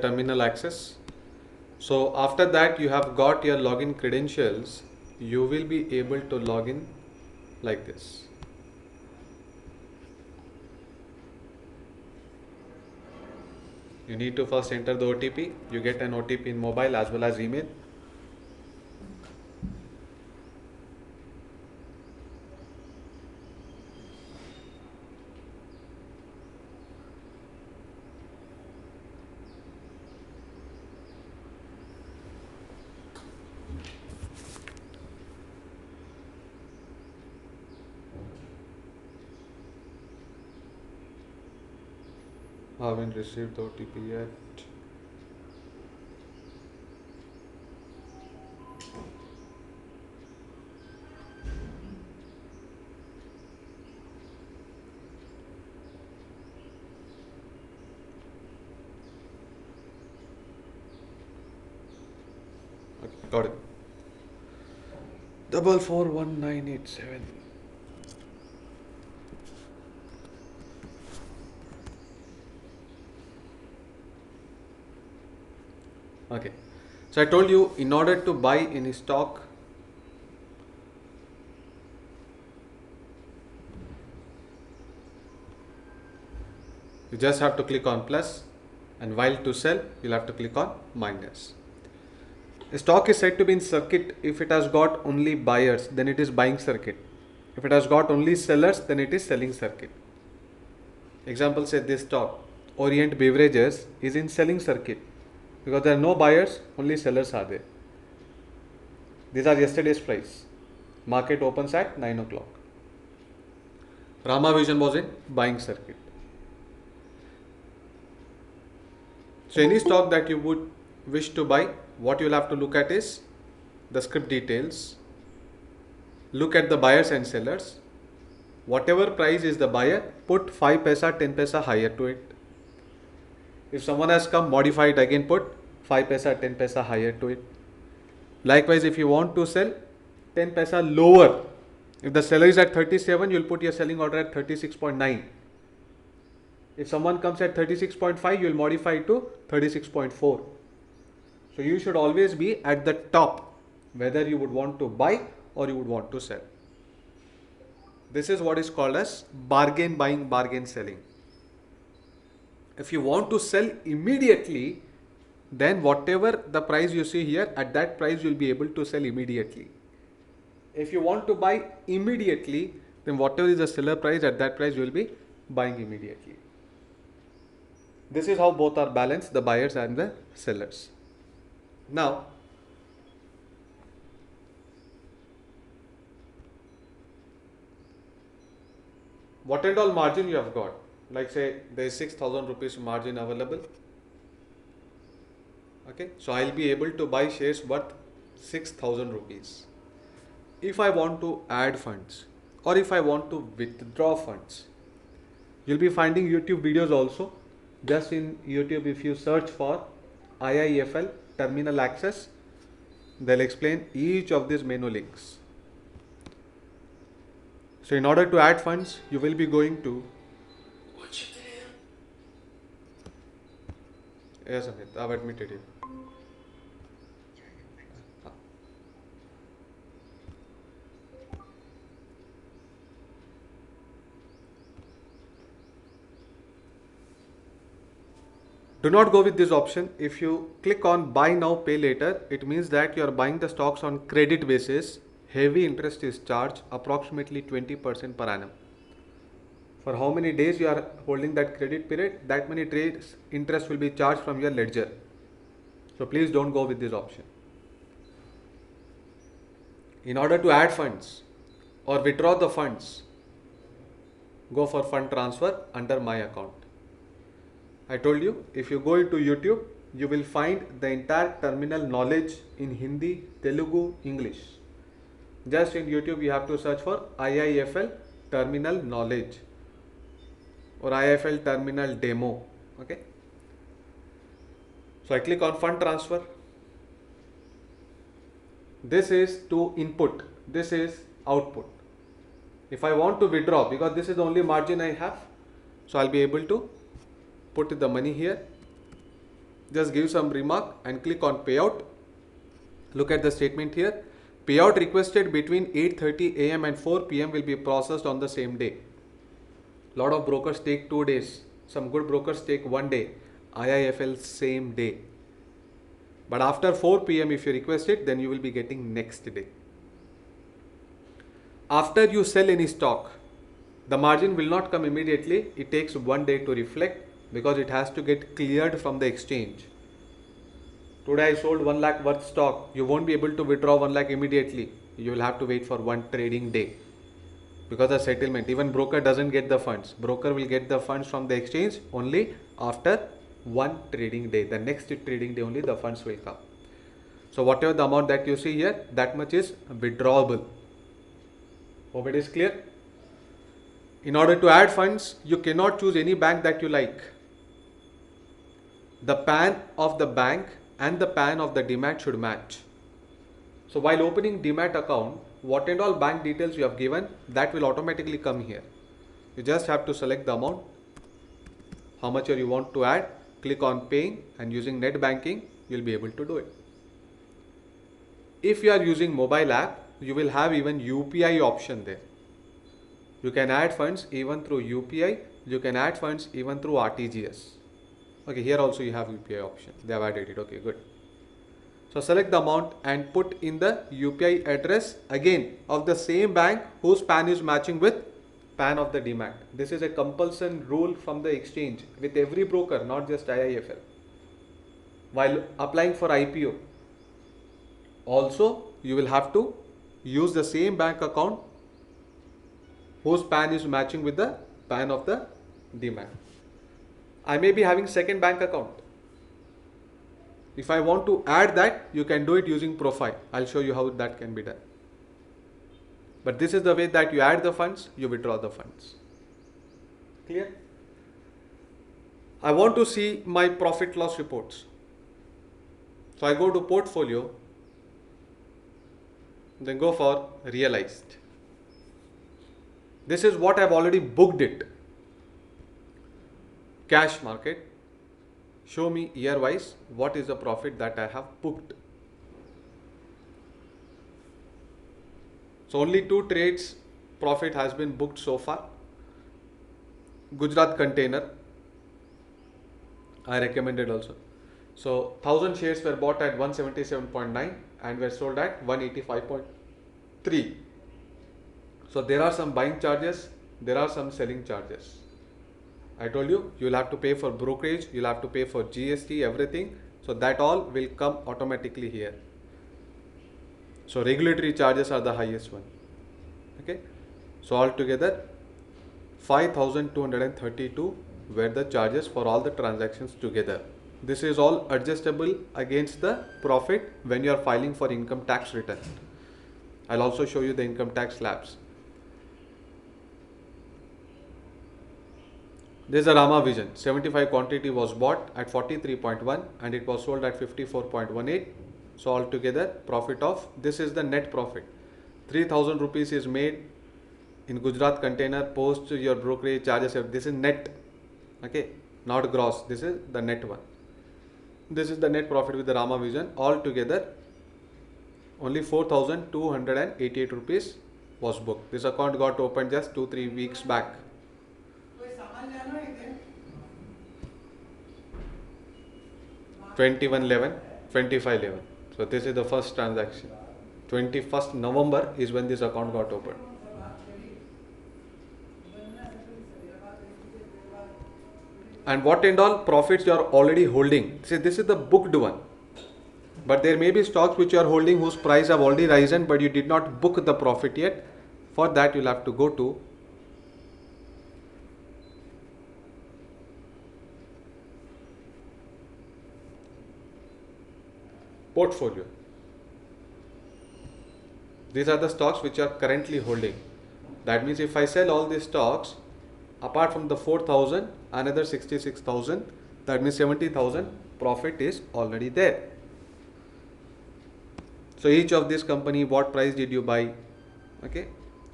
terminal access. So after that you have got your login credentials, you will be able to log in like this. You need to first enter the OTP. You get an OTP in mobile as well as email. I haven't received the OTP yet. Okay, got it. 441987. Okay. So I told you, in order to buy any stock, you just have to click on plus, and while to sell, you'll have to click on minus. A stock is said to be in circuit if it has got only buyers, then it is buying circuit. If it has got only sellers, then it is selling circuit. Example, say this stock, Orient Beverages, is in selling circuit because there are no buyers, only sellers are there. These are yesterday's price. Market opens at 9 o'clock. Rama Vision was in buying circuit. So any stock that you would wish to buy, what you'll have to look at is the script details. Look at the buyers and sellers. Whatever price is the buyer, put 5 paisa, 10 paisa higher to it. If someone has come, modify it again, put 5 paisa, 10 paisa higher to it. Likewise, if you want to sell, 10 paisa lower. If the seller is at 37, you'll put your selling order at 36.9. If someone comes at 36.5, you'll modify it to 36.4. So you should always be at the top, whether you would want to buy or you would want to sell. This is what is called as bargain buying, bargain selling. If you want to sell immediately, then whatever the price you see here, at that price you'll be able to sell immediately. If you want to buy immediately, then whatever is the seller price, at that price you will be buying immediately. This is how both are balanced, the buyers and the sellers. Now, what and all margin you have got? Like say there is 6,000 rupees margin available. Okay, so I'll be able to buy shares worth 6,000 rupees. If I want to add funds or if I want to withdraw funds, you'll be finding YouTube videos also. Just in YouTube, if you search for IIFL terminal access, they'll explain each of these menu links. So in order to add funds, you will be going to yes, Amit, I've admitted it. Do not go with this option. If you click on buy now, pay later, it means that you are buying the stocks on credit basis. Heavy interest is charged, approximately 20% per annum. For how many days you are holding that credit period, that many days interest will be charged from your ledger. So please don't go with this option. In order to add funds or withdraw the funds, go for fund transfer under my account. I told you, if you go into YouTube, you will find the entire terminal knowledge in Hindi, Telugu, English. Just in YouTube, you have to search for IIFL terminal knowledge or IIFL terminal demo. Okay. So I click on fund transfer. This is to input. This is output. If I want to withdraw, because this is the only margin I have, so I'll be able to put the money here. Just give some remark and click on payout. Look at the statement here. Payout requested between 8:30 a.m. and 4 p.m. will be processed on the same day. Lot of brokers take 2 days. Some good brokers take 1 day. IIFL same day. But after 4 p.m. if you request it, then you will be getting next day. After you sell any stock, the margin will not come immediately. It takes 1 day to reflect because it has to get cleared from the exchange. Today I sold 1 lakh worth stock. You won't be able to withdraw 1 lakh immediately. You will have to wait for 1 trading day because of settlement. Even broker doesn't get the funds. Broker will get the funds from the exchange only after 1 trading day. The next trading day only the funds will come. So whatever the amount that you see here, that much is withdrawable. Hope it is clear. In order to add funds, you cannot choose any bank that you like. The PAN of the bank and the PAN of the Demat should match. So while opening Demat account, what and all bank details you have given, that will automatically come here. You just have to select the amount, how much you want to add, click on paying, and using net banking, you will be able to do it. If you are using mobile app, you will have even UPI option there. You can add funds even through UPI. You can add funds even through RTGS. Okay, here also you have UPI option. They have added it. Okay, good. So select the amount and put in the UPI address again of the same bank whose PAN is matching with PAN of the Demat. This is a compulsion rule from the exchange with every broker, not just IIFL. While applying for IPO, also you will have to use the same bank account whose PAN is matching with the PAN of the Demat. I may be having second bank account. If I want to add that, you can do it using profile. I'll show you how that can be done. But this is the way that you add the funds, you withdraw the funds. Clear? I want to see my profit loss reports. So I go to portfolio, then go for realized. This is what I've already booked it. Cash market. Show me year wise what is the profit that I have booked. So only 2 trades profit has been booked so far. Gujarat Container, I recommended also. So 1000 shares were bought at 177.9 and were sold at 185.3. So there are some buying charges, there are some selling charges. I told you, you will have to pay for brokerage, you will have to pay for GST, everything. So that all will come automatically here. So regulatory charges are the highest one. Okay. So altogether 5,232 were the charges for all the transactions together. This is all adjustable against the profit when you are filing for income tax return. I'll also show you the income tax slabs. This is a Rama Vision. 75 quantity was bought at 43.1 and it was sold at 54.18. So altogether profit of, this is the net profit. 3,000 rupees is made in Gujarat Container post your brokerage charges. This is net. Okay, not gross. This is the net one. This is the net profit with the Rama Vision. Altogether only 4,288 rupees was booked. This account got opened just 2-3 weeks back. 21/11, 25/11. So this is the first transaction. 21st November is when this account got opened. And what and all profits you are already holding. See, this is the booked one. But there may be stocks which you are holding whose price have already risen, but you did not book the profit yet. For that, you'll have to go to portfolio. These are the stocks which you are currently holding. That means if I sell all these stocks, apart from the 4,000, another 66,000, that means 70,000 profit is already there. So each of this company, what price did you buy? Okay,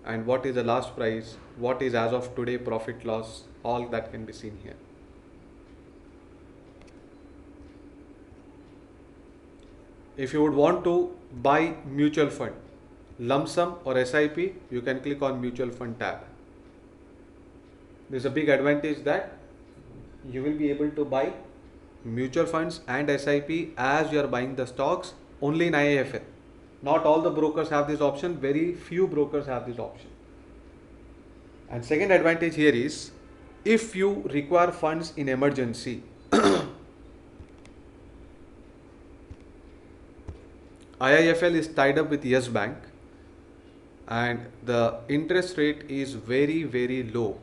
and what is the last price? What is as of today profit loss? All that can be seen here. If you would want to buy mutual fund, lump sum or SIP, you can click on mutual fund tab. There's a big advantage that you will be able to buy mutual funds and SIP as you are buying the stocks only in IIFL. Not all the brokers have this option, very few brokers have this option. And second advantage here is, if you require funds in emergency, IIFL is tied up with Yes Bank and the interest rate is very, very low.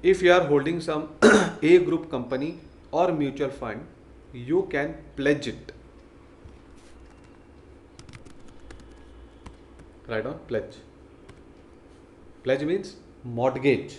If you are holding some A group company or mutual fund, you can pledge it. Write down pledge. Pledge means mortgage.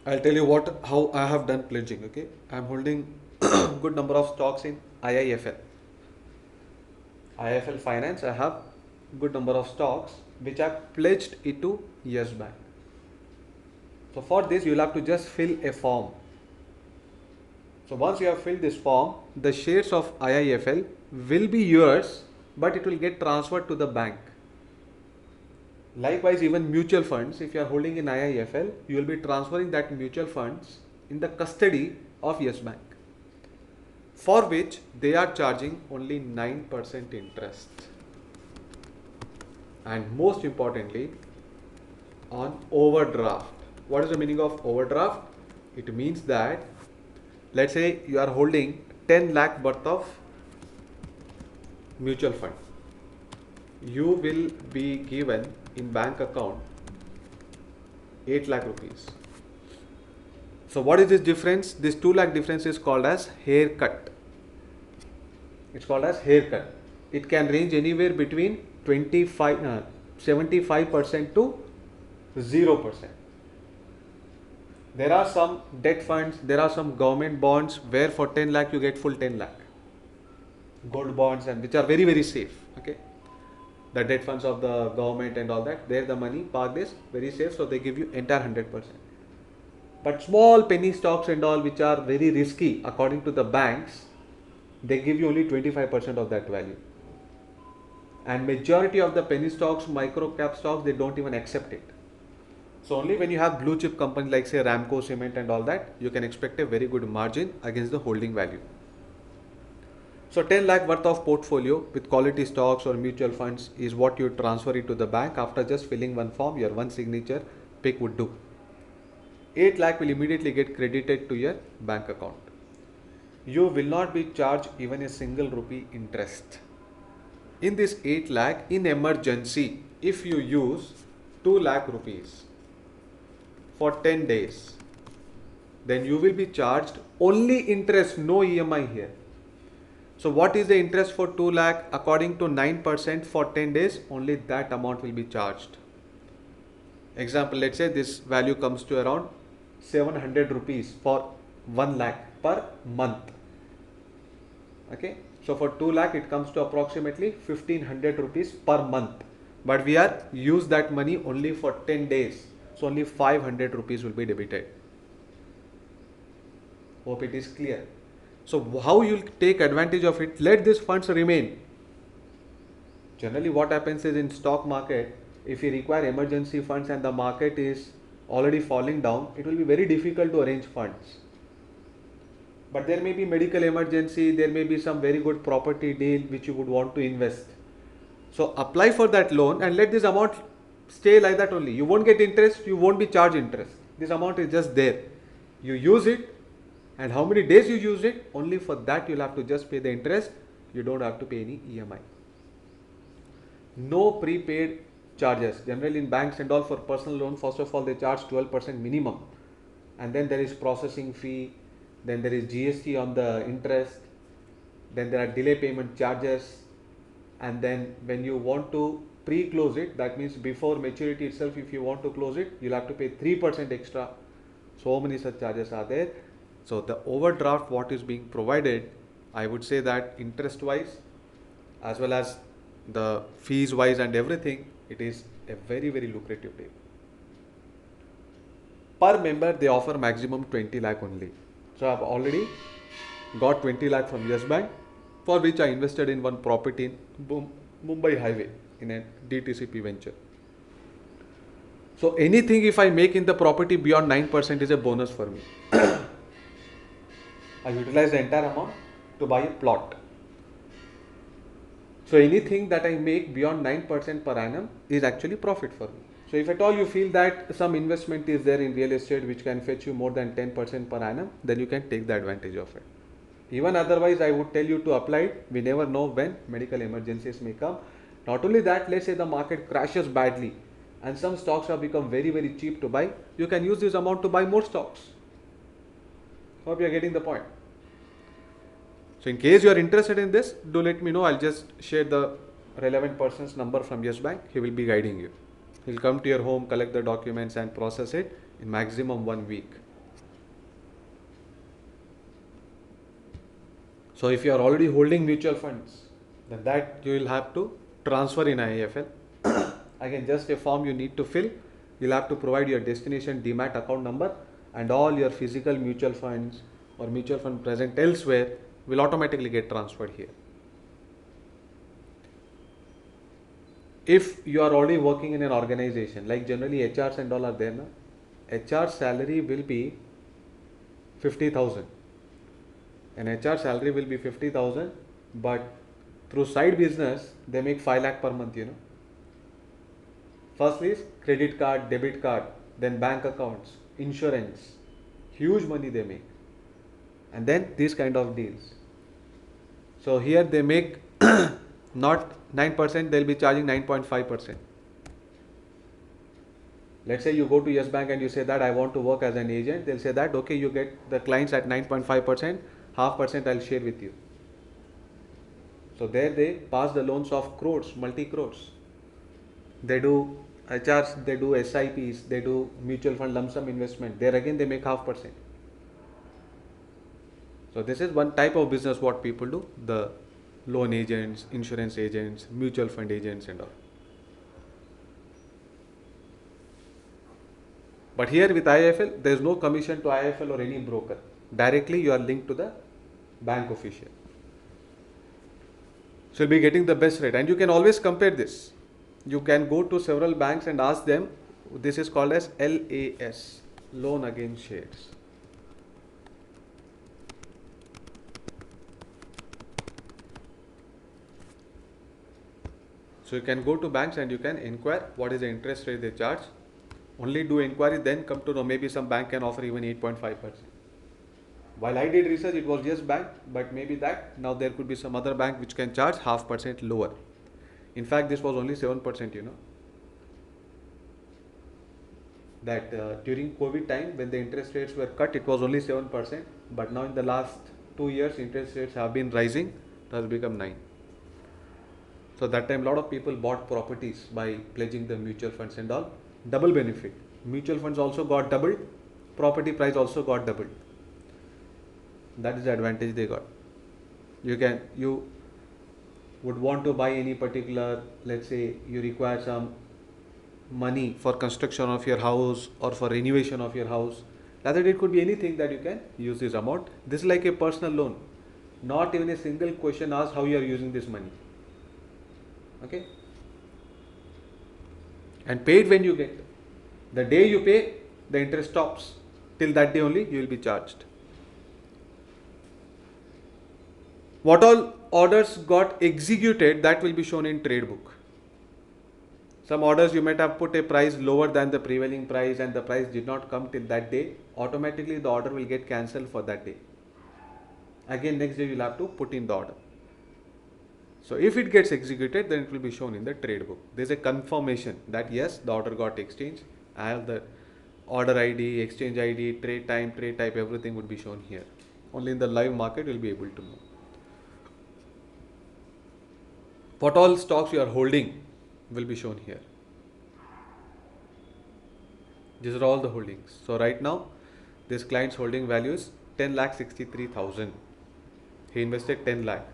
I'll tell you how I have done pledging. Okay, I'm holding good number of stocks in IIFL. IIFL Finance. I have good number of stocks which I pledged it to Yes Bank. So for this, you'll have to just fill a form. So once you have filled this form, the shares of IIFL will be yours, but it will get transferred to the bank. Likewise, even mutual funds, if you are holding in IIFL, you will be transferring that mutual funds in the custody of Yes Bank, for which they are charging only 9% interest. And most importantly, on overdraft. What is the meaning of overdraft? It means that, let's say you are holding 10 lakh worth of mutual fund. You will be given in bank account 8 lakh rupees. So what is this difference? This 2 lakh difference is called as haircut. It's called as haircut. It can range anywhere between 75% to 0%. There are some debt funds, there are some government bonds where for 10 lakh you get full 10 lakh. Gold bonds, and which are very, very safe. Okay. The debt funds of the government and all that, there the money parked is very safe, so they give you entire 100%. But small penny stocks and all, which are very risky according to the banks, they give you only 25% of that value. And majority of the penny stocks, micro cap stocks, they don't even accept it. So only when you have blue chip companies like say Ramco Cement and all that, you can expect a very good margin against the holding value. So 10 lakh worth of portfolio with quality stocks or mutual funds is what you transfer it to the bank after just filling one form. Your one signature pick would do. 8 lakh will immediately get credited to your bank account. You will not be charged even a single rupee interest. In this 8 lakh, in emergency, if you use 2 lakh rupees for 10 days, then you will be charged only interest, no EMI here. So what is the interest for 2 lakh? According to 9% for 10 days, only that amount will be charged. Example, let's say this value comes to around 700 rupees for 1 lakh per month. Okay. So for 2 lakh, it comes to approximately 1500 rupees per month. But we are use that money only for 10 days. So only 500 rupees will be debited. Hope it is clear. So how you will take advantage of it? Let these funds remain. Generally what happens is in stock market, if you require emergency funds and the market is already falling down, it will be very difficult to arrange funds. But there may be medical emergency, there may be some very good property deal which you would want to invest. So apply for that loan and let this amount stay like that only. You won't get interest, you won't be charged interest. This amount is just there. You use it, and how many days you use it, only for that you'll have to just pay the interest. You don't have to pay any EMI. No prepaid charges. Generally in banks and all, for personal loan, first of all they charge 12% minimum, and then there is processing fee, then there is GST on the interest, then there are delay payment charges, and then when you want to pre-close it, that means before maturity itself, if you want to close it, you'll have to pay 3% extra. So many such charges are there. So the overdraft what is being provided, I would say that interest wise as well as the fees wise and everything, it is a very lucrative deal. Per member they offer maximum 20 lakh only. So I've already got 20 lakh from Yes Bank, for which I invested in one property in Mumbai Highway in a DTCP venture. So anything if I make in the property beyond 9% is a bonus for me. I utilize the entire amount to buy a plot. So anything that I make beyond 9% per annum is actually profit for me. So if at all you feel that some investment is there in real estate which can fetch you more than 10% per annum, then you can take the advantage of it. Even otherwise, I would tell you to apply it. We never know when medical emergencies may come. Not only that, let's say the market crashes badly and some stocks have become very cheap to buy, you can use this amount to buy more stocks. Hope you are getting the point. So in case you are interested in this, do let me know. I'll just share the relevant person's number from Yes Bank. He will be guiding you. He'll come to your home, collect the documents and process it in maximum 1 week. So if you are already holding mutual funds, then that you will have to transfer in IIFL. Again, just a form you need to fill. You'll have to provide your destination Demat account number, and all your physical mutual funds or mutual fund present elsewhere will automatically get transferred here. If you are already working in an organization, like generally HRs and all are there, na? HR salary will be 50,000. An HR salary will be 50,000, but through side business they make 5 lakh per month, you know. First is credit card, debit card, then bank accounts, insurance, huge money they make, and then these kind of deals. So here they make not 9%, they'll be charging 9.5%. Let's say you go to Yes Bank and you say that I want to work as an agent, they'll say that okay, you get the clients at 9.5%, 0.5% I'll share with you. So there they pass the loans of crores, multi-crores. They do HRs, they do SIPs, they do mutual fund lump sum investment. There again they make 0.5%. So this is one type of business what people do, the loan agents, insurance agents, mutual fund agents and all. But here with IIFL, there is no commission to IIFL or any broker. Directly you are linked to the bank official. So you'll be getting the best rate, and you can always compare this. You can go to several banks and ask them. This is called as LAS, loan against shares. So you can go to banks and you can inquire what is the interest rate they charge. Only do inquiry, then come to know maybe some bank can offer even 8.5%. While I did research, it was Yes Bank, but maybe that now there could be some other bank which can charge 0.5% lower. In fact, this was only 7%, you know. That during COVID time, when the interest rates were cut, it was only 7%. But now in the last 2 years, interest rates have been rising. It has become 9%. So that time, a lot of people bought properties by pledging the mutual funds and all. Double benefit. Mutual funds also got doubled. Property price also got doubled. That is the advantage they got. You would want to buy any particular, let's say you require some money for construction of your house or for renovation of your house. Rather, it could be anything that you can use this amount. This is like a personal loan. Not even a single question asked how you are using this money. Okay? And paid when you get. The day you pay, the interest stops. Till that day only you will be charged. What all orders got executed, that will be shown in trade book. Some orders you might have put a price lower than the prevailing price and the price did not come till that day. Automatically the order will get cancelled for that day. Again next day you will have to put in the order. So if it gets executed, then it will be shown in the trade book. There is a confirmation that yes, the order got exchanged. I have the order ID, exchange ID, trade time, trade type, everything would be shown here. Only in the live market you will be able to know. What all stocks you are holding will be shown here. These are all the holdings. So right now, this client's holding value is 10,63,000. He invested 10 lakh.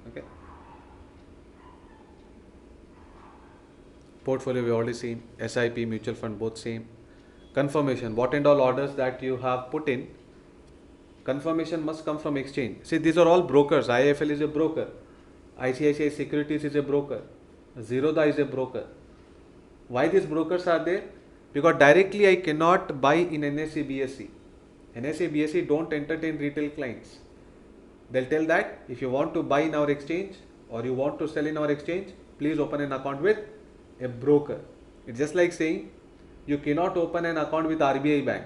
Okay. Portfolio we already seen. SIP, mutual fund, both same. Confirmation. What and all orders that you have put in, confirmation must come from exchange. See, these are all brokers. IIFL is a broker. ICICI Securities is a broker. Zerodha is a broker. Why these brokers are there? Because directly I cannot buy in NSE BSE. NSE BSE don't entertain retail clients. They'll tell that if you want to buy in our exchange or you want to sell in our exchange, please open an account with a broker. It's just like saying you cannot open an account with RBI Bank.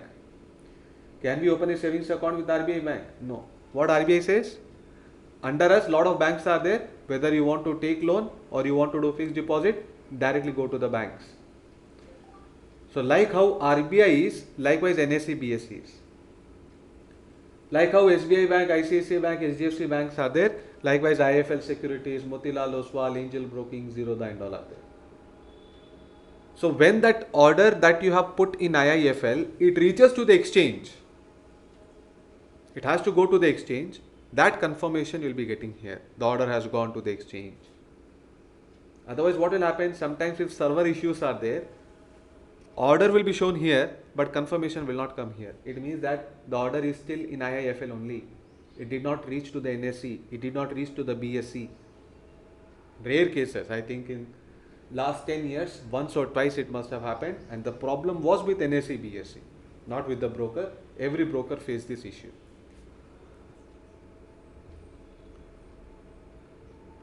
Can we open a savings account with RBI Bank? No. What RBI says? Under us, lot of banks are there. Whether you want to take loan or you want to do fixed deposit, directly go to the banks. So like how RBI is, likewise NSE BSE is. Like how SBI Bank, ICICI Bank, HDFC banks are there, likewise IIFL Securities, Motilal Oswal, Angel Broking, Zerodha and all are there. So when that order that you have put in IIFL, it reaches to the exchange. It has to go to the exchange. That confirmation you will be getting here. The order has gone to the exchange. Otherwise what will happen? Sometimes if server issues are there, order will be shown here, but confirmation will not come here. It means that the order is still in IIFL only. It did not reach to the NSE. It did not reach to the BSE. Rare cases. I think in last 10 years, once or twice it must have happened. And the problem was with NSE BSE, not with the broker. Every broker faced this issue.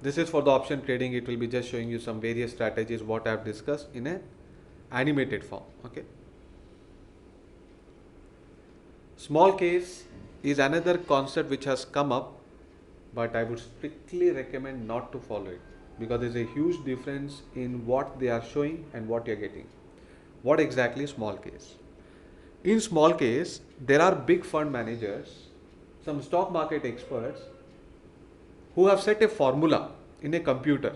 This is for the option trading. It will be just showing you some various strategies what I have discussed in an animated form. Okay. Small case is another concept which has come up, but I would strictly recommend not to follow it because there is a huge difference in what they are showing and what you are getting. What exactly is small case? In small case, there are big fund managers, some stock market experts who have set a formula in a computer.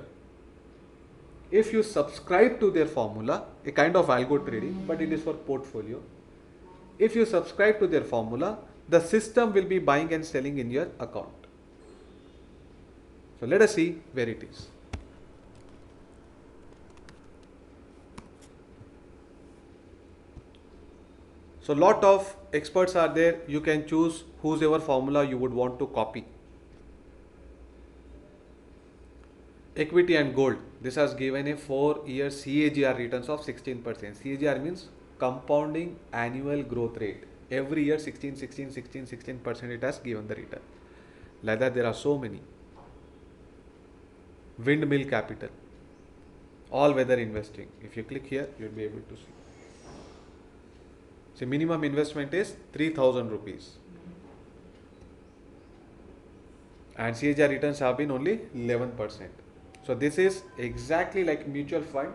If you subscribe to their formula, a kind of algo trading, but it is for portfolio. If you subscribe to their formula, the system will be buying and selling in your account. So let us see where it is. So lot of experts are there. You can choose whosever formula you would want to copy. Equity and gold. This has given a 4-year CAGR returns of 16%. CAGR means compounding annual growth rate. Every year 16% it has given the return. Like that there are so many. Windmill Capital. All weather investing. If you click here, you will be able to see. So minimum investment is 3,000 rupees. And CAGR returns have been only 11%. So this is exactly like mutual fund,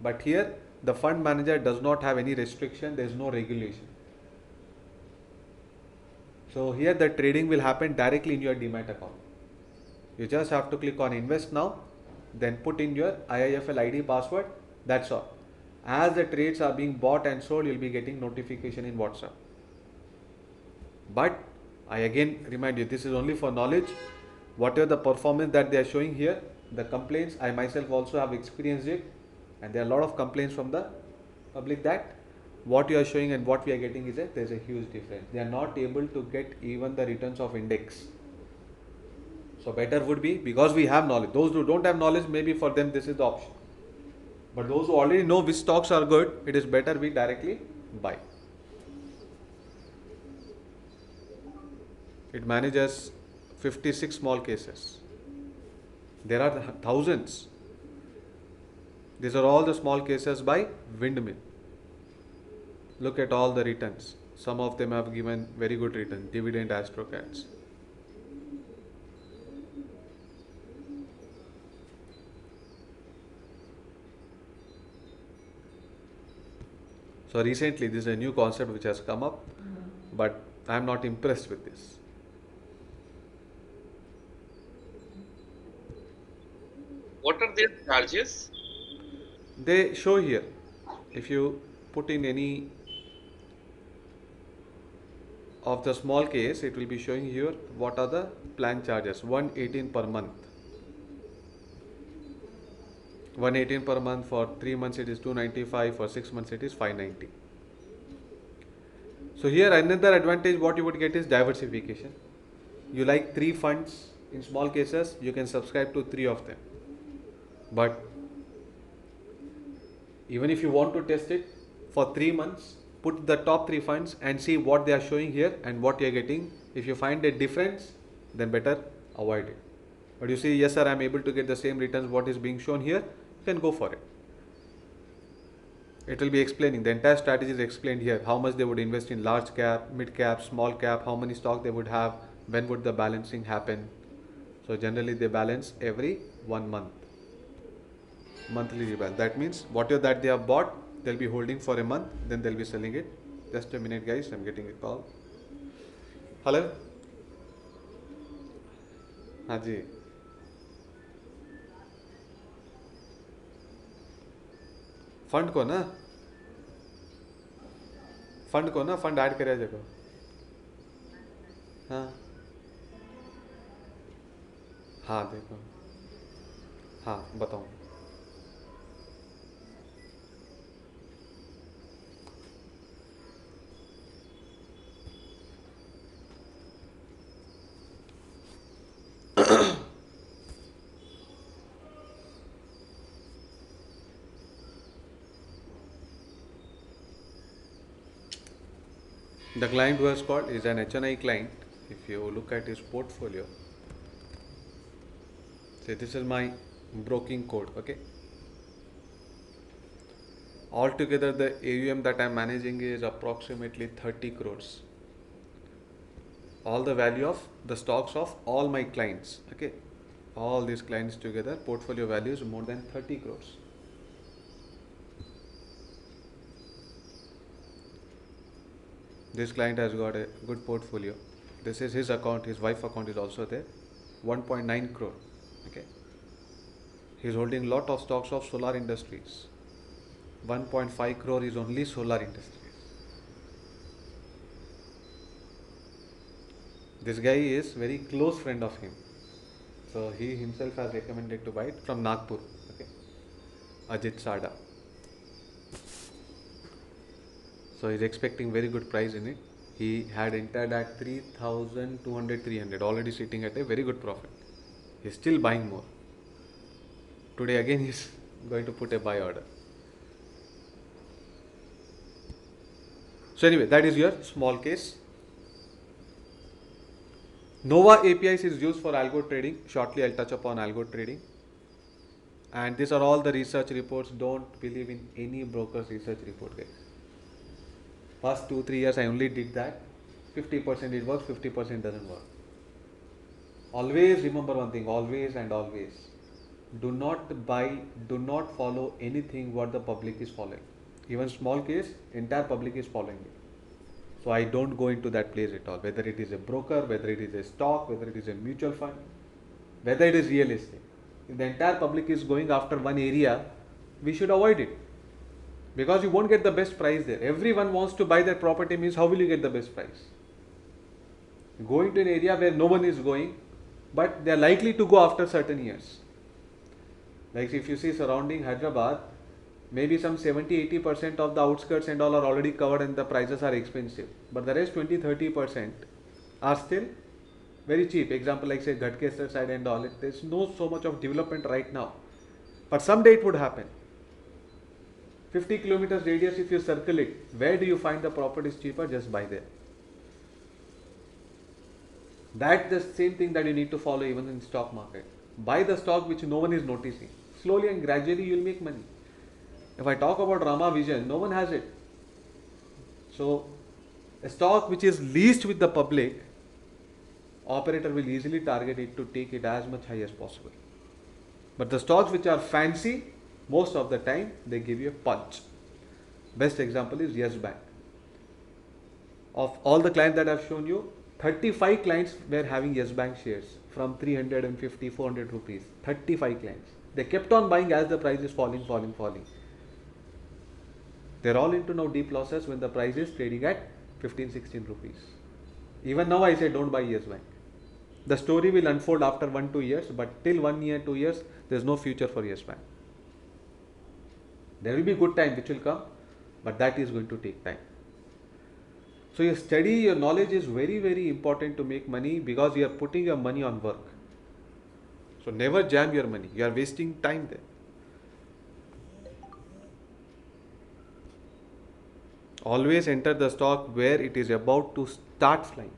but here the fund manager does not have any restriction, there is no regulation. So here the trading will happen directly in your Demat account. You just have to click on invest now, then put in your IIFL ID password, that's all. As the trades are being bought and sold, you will be getting notification in WhatsApp. But I again remind you, this is only for knowledge. Whatever the performance that they are showing here, the complaints, I myself also have experienced it, and there are a lot of complaints from the public that what you are showing and what we are getting is that there is a huge difference. They are not able to get even the returns of index. So better would be, because we have knowledge, those who don't have knowledge, maybe for them this is the option. But those who already know which stocks are good, it is better we directly buy. It manages 56 small cases. There are thousands. These are all the small cases by Windmill. Look at all the returns. Some of them have given very good return. Dividend Astrocats. So recently this is a new concept which has come up, but I am not impressed with this. What are their charges? They show here. If you put in any of the small case, it will be showing here what are the plan charges. 118 per month. 118 per month for 3 months it is 295, for 6 months it is 590. So here another advantage what you would get is diversification. You like 3 funds in small cases, you can subscribe to 3 of them. But even if you want to test it for 3 months, put the top 3 funds and see what they are showing here and what you are getting. If you find a difference, then better avoid it. But you see, yes sir, I am able to get the same returns what is being shown here, you can go for it. It will be explaining, the entire strategy is explained here, how much they would invest in large cap, mid cap, small cap, how many stock they would have, when would the balancing happen. So generally they balance every 1 month. Monthly rebalance. That means whatever that they have bought, they'll be holding for a month, then they'll be selling it. Just a minute guys, I'm getting a call. Hello? हाँ जी. Fund को ना fund add करे देखो. हाँ हाँ देखो. हाँ बताऊँ. The client who has called is an HNI client. If you look at his portfolio, say this is my broking code, okay. Altogether the AUM that I am managing is approximately 30 crores. All the value of the stocks of all my clients, okay. All these clients together, portfolio value is more than 30 crores. This client has got a good portfolio. This is his account, his wife account is also there. 1.9 crore, okay. He is holding lot of stocks of solar industries. 1.5 crore is only solar industries. This guy is very close friend of him. So he himself has recommended to buy it from Nagpur, okay. Ajit Sada. So he's expecting very good price in it. He had entered at 3,200, 300, already sitting at a very good profit. He's still buying more. Today again he's going to put a buy order. So anyway, that is your small case. Nova APIs is used for algo trading. Shortly I'll touch upon algo trading. And these are all the research reports. Don't believe in any broker's research report, guys. Past 2-3 years I only did that. 50% it works, 50% doesn't work. Always remember one thing, always and always. Do not buy, do not follow anything what the public is following. Even small case, entire public is following it. So I don't go into that place at all. Whether it is a broker, whether it is a stock, whether it is a mutual fund, whether it is real estate. If the entire public is going after one area, we should avoid it. Because you won't get the best price there. Everyone wants to buy that property, means how will you get the best price? Going to an area where no one is going, but they are likely to go after certain years. Like if you see surrounding Hyderabad, maybe some 70-80% of the outskirts and all are already covered and the prices are expensive. But the rest 20-30% are still very cheap. Example like say Ghatkesar side and all, there's no so much of development right now. But someday it would happen. 50 kilometers radius, if you circle it, where do you find the properties cheaper? Just buy there. That's the same thing that you need to follow even in stock market. Buy the stock which no one is noticing. Slowly and gradually you will make money. If I talk about Rama Vision, no one has it. So, a stock which is leased with the public, operator will easily target it to take it as much high as possible. But the stocks which are fancy, most of the time they give you a punch. Best example is Yes Bank. Of all the clients that I've shown you, 35 clients were having Yes Bank shares from 350, 400 rupees. 35 clients. They kept on buying as the price is falling, falling, falling. They're all into now deep losses when the price is trading at 15, 16 rupees. Even now I say don't buy Yes Bank. The story will unfold after 1-2 years, but till 1 year, 2 years, there's no future for Yes Bank. There will be good time which will come, but that is going to take time. So your study, your knowledge is very, very important to make money because you are putting your money on work. So never jam your money. You are wasting time there. Always enter the stock where it is about to start flying.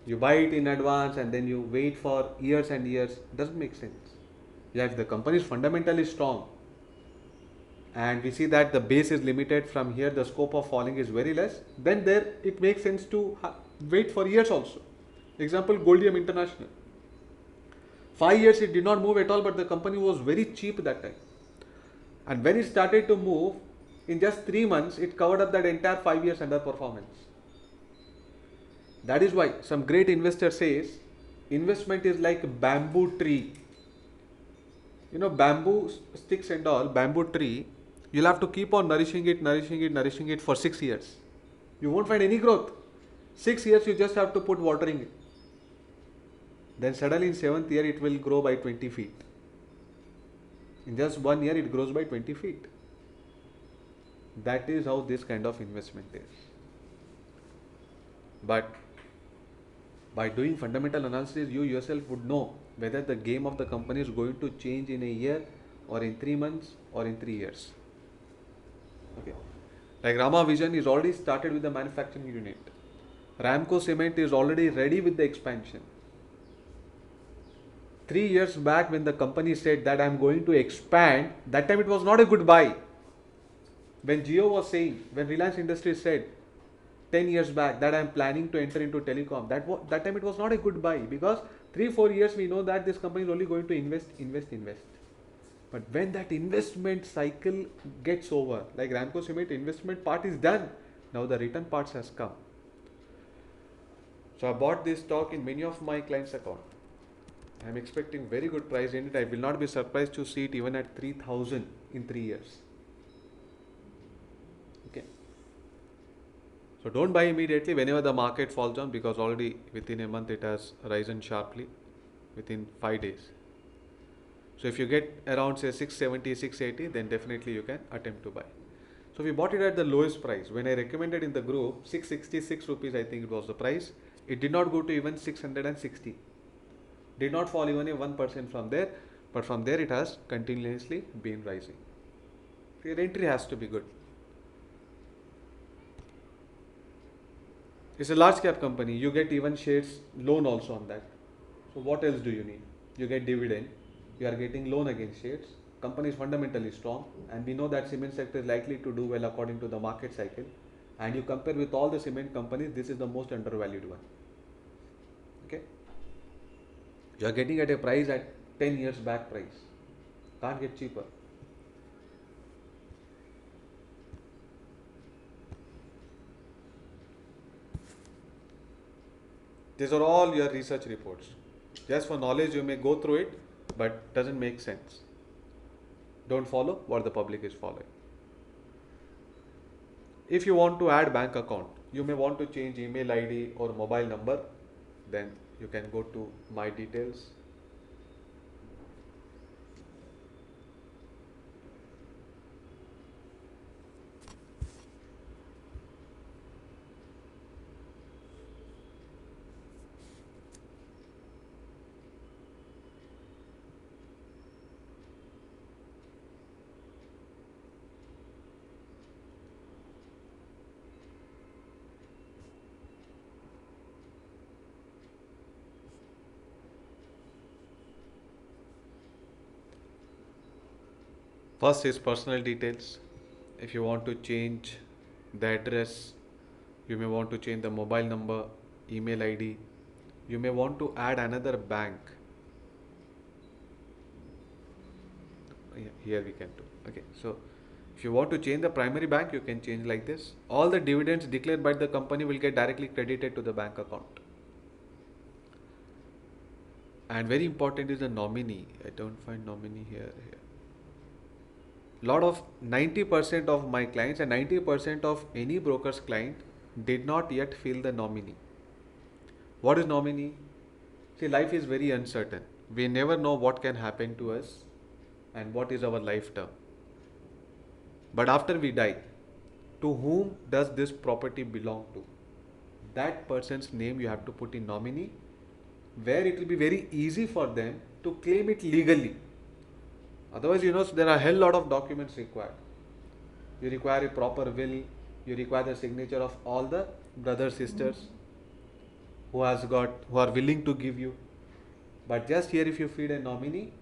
You buy it in advance and then you wait for years and years. It doesn't make sense. Yeah, if the company is fundamentally strong and we see that the base is limited from here, the scope of falling is very less, then there it makes sense to wait for years also. Example, Goldium International. 5 years it did not move at all, but the company was very cheap that time. And when it started to move, in just 3 months, it covered up that entire 5 years underperformance. That is why some great investor says investment is like a bamboo tree. You know, bamboo sticks and all, bamboo tree, you'll have to keep on nourishing it, nourishing it, nourishing it for 6 years. You won't find any growth. 6 years you just have to put watering it. Then suddenly in 7th year it will grow by 20 feet. In just 1 year it grows by 20 feet. That is how this kind of investment is. But by doing fundamental analysis, you yourself would know whether the game of the company is going to change in a year or in 3 months or in 3 years. Okay. Like Rama Vision is already started with the manufacturing unit. Ramco Cement is already ready with the expansion. 3 years back when the company said that I am going to expand, that time it was not a good buy. When Jio was saying, when Reliance Industries said 10 years back that I am planning to enter into telecom, that time it was not a good buy because 3-4 years we know that this company is only going to invest. But when that investment cycle gets over, like Ramco Cement investment part is done, now the return parts has come. So I bought this stock in many of my clients' account. I am expecting very good price in it. I will not be surprised to see it even at 3,000 in 3 years. Okay. So don't buy immediately whenever the market falls down because already within a month it has risen sharply within 5 days. So if you get around say 670, 680, then definitely you can attempt to buy. So we bought it at the lowest price. When I recommended in the group, 666 rupees I think it was the price. It did not go to even 660. Did not fall even a 1% from there, but from there it has continuously been rising. Your entry has to be good. It's a large cap company. You get even shares loan also on that. So what else do you need? You get dividend. You are getting loan against shares. Company is fundamentally strong, and we know that cement sector is likely to do well according to the market cycle. And you compare with all the cement companies, this is the most undervalued one. Okay. You are getting at a price at 10 years back price. Can't get cheaper. These are all your research reports. Just for knowledge, you may go through it, but doesn't make sense. Don't follow what the public is following. If you want to add bank account, you may want to change email ID or mobile number, then you can go to my details. First is personal details. If you want to change the address, you may want to change the mobile number, email ID, you may want to add another bank. Here we can do. Okay, so if you want to change the primary bank, you can change like this. All the dividends declared by the company will get directly credited to the bank account. And very important is the nominee. I don't find nominee here. Lot of 90% of my clients and 90% of any broker's client did not yet fill the nominee. What is nominee? See, life is very uncertain. We never know what can happen to us and what is our life term. But after we die, to whom does this property belong to? That person's name you have to put in nominee, where it will be very easy for them to claim it legally. Otherwise, there are a hell lot of documents required. You require a proper will, you require the signature of all the brothers, sisters who are willing to give you. But just here, if you feed a nominee,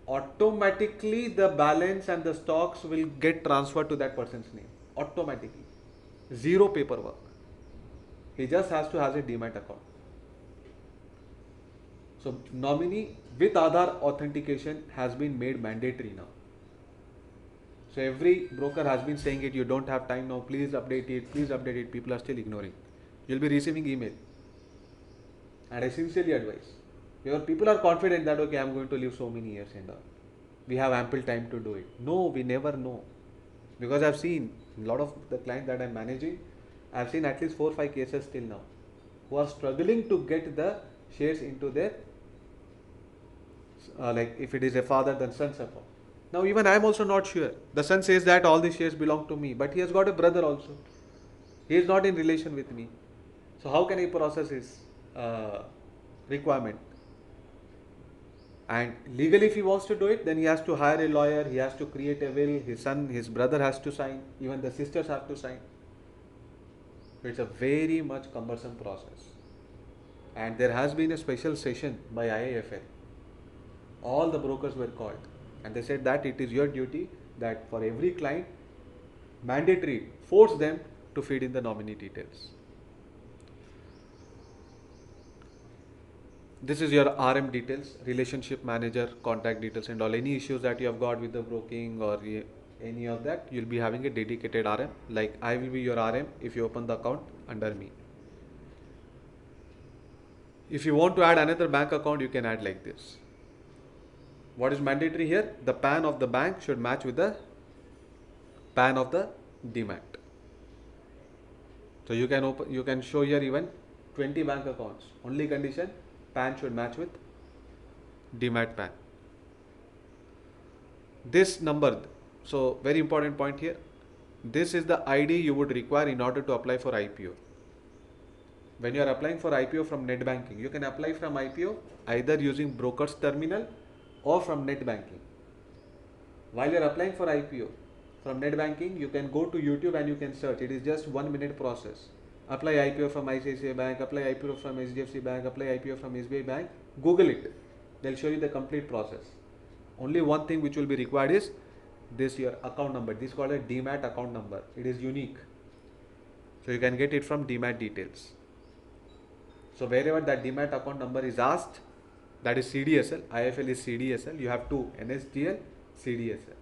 automatically the balance and the stocks will get transferred to that person's name. Automatically. Zero paperwork. He just has to have a Demat account. So nominee with Aadhaar authentication has been made mandatory now. So every broker has been saying it, you don't have time now, please update it, please update it. People are still ignoring. You'll be receiving email. And I sincerely advise. Your people are confident that okay, I'm going to live so many years and all. We have ample time to do it. No, we never know. Because I've seen a lot of the clients that I'm managing, I've seen at least 4 or 5 cases till now who are struggling to get the shares into their like if it is a father then son's account. Now even I am also not sure. The son says that all the shares belong to me, but he has got a brother also. He is not in relation with me. So how can I process his requirement? And legally if he wants to do it, then he has to hire a lawyer, he has to create a will, his son, his brother has to sign, even the sisters have to sign. It's a very much cumbersome process. And there has been a special session by IIFL. All the brokers were called and they said that it is your duty that for every client, mandatory, force them to feed in the nominee details. This is your RM details, relationship manager, contact details and all. Any issues that you have got with the broking or any of that, you'll be having a dedicated RM. Like I will be your RM if you open the account under me. If you want to add another bank account, you can add like this. What is mandatory here? The PAN of the bank should match with the PAN of the Demat. So you can show here even 20 bank accounts. Only condition, PAN should match with Demat PAN. This number, so very important point here. This is the ID you would require in order to apply for IPO. When you are applying for IPO from net banking, you can apply from IPO either using broker's terminal or from net banking. While you are applying for IPO from net banking, you can go to YouTube and you can search. It is just 1 minute process. Apply IPO from ICICI Bank, apply IPO from HDFC Bank, apply IPO from SBI Bank. Google it. They'll show you the complete process. Only one thing which will be required is this your account number. This is called a Demat account number. It is unique. So you can get it from Demat details. So wherever that Demat account number is asked, that is CDSL, IFL is CDSL, you have two, NSDL, CDSL.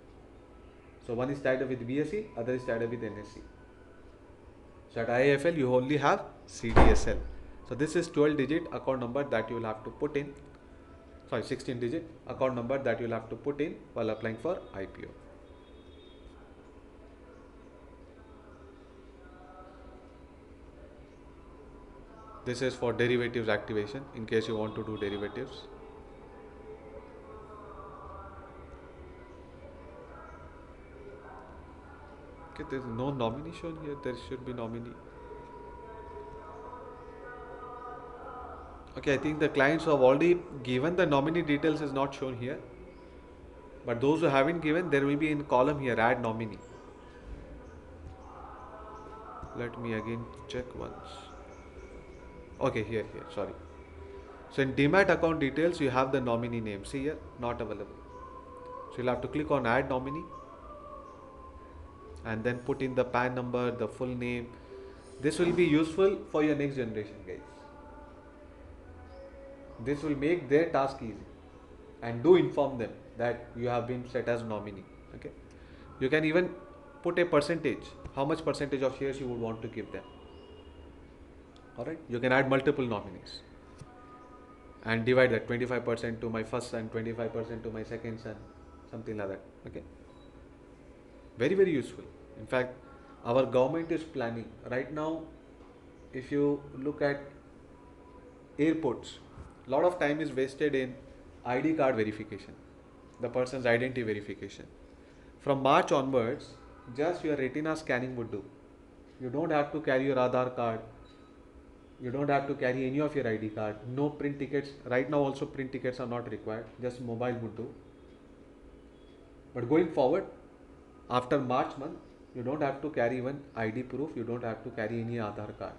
So one is tied up with BSE, other is tied up with NSE. So at IFL you only have CDSL. So this is 12-digit account number that you will have to put in, 16-digit account number that you will have to put in while applying for IPO. This is for derivatives activation in case you want to do derivatives. Okay, there is no nominee shown here. There should be nominee. Okay, I think the clients who have already given the nominee details is not shown here. But those who haven't given, there will be in column here, add nominee. Let me again check once. Okay, here, sorry. So in Demat account details, you have the nominee name. See here, not available. So you'll have to click on add nominee and then put in the PAN number, the full name. This will be useful for your next generation, guys. This will make their task easy, and do inform them that you have been set as nominee. Okay, you can even put a percentage, how much percentage of shares you would want to give them. All right, you can add multiple nominees and divide that 25% to my first son, 25% to my second son, something like that. Okay, very, very useful. In fact, our government is planning right now. If you look at airports, a lot of time is wasted in ID card verification, the person's identity verification. From March onwards, just your retina scanning would do. You don't have to carry your Aadhaar card. You don't have to carry any of your ID card. No print tickets. Right now also print tickets are not required. Just mobile would do. But going forward, after March month, you don't have to carry even ID proof. You don't have to carry any Aadhaar card.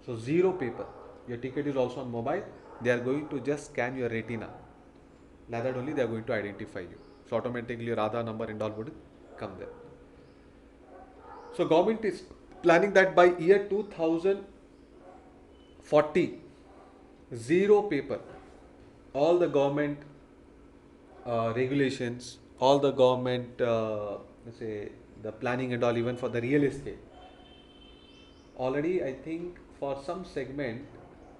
So zero paper. Your ticket is also on mobile. They are going to just scan your retina. Like that only they are going to identify you. So automatically your Aadhaar number and all would come there. So government is planning that by year 2040, zero paper. All the government regulations, all the government, let's say the planning and all, even for the real estate. Already, I think for some segment,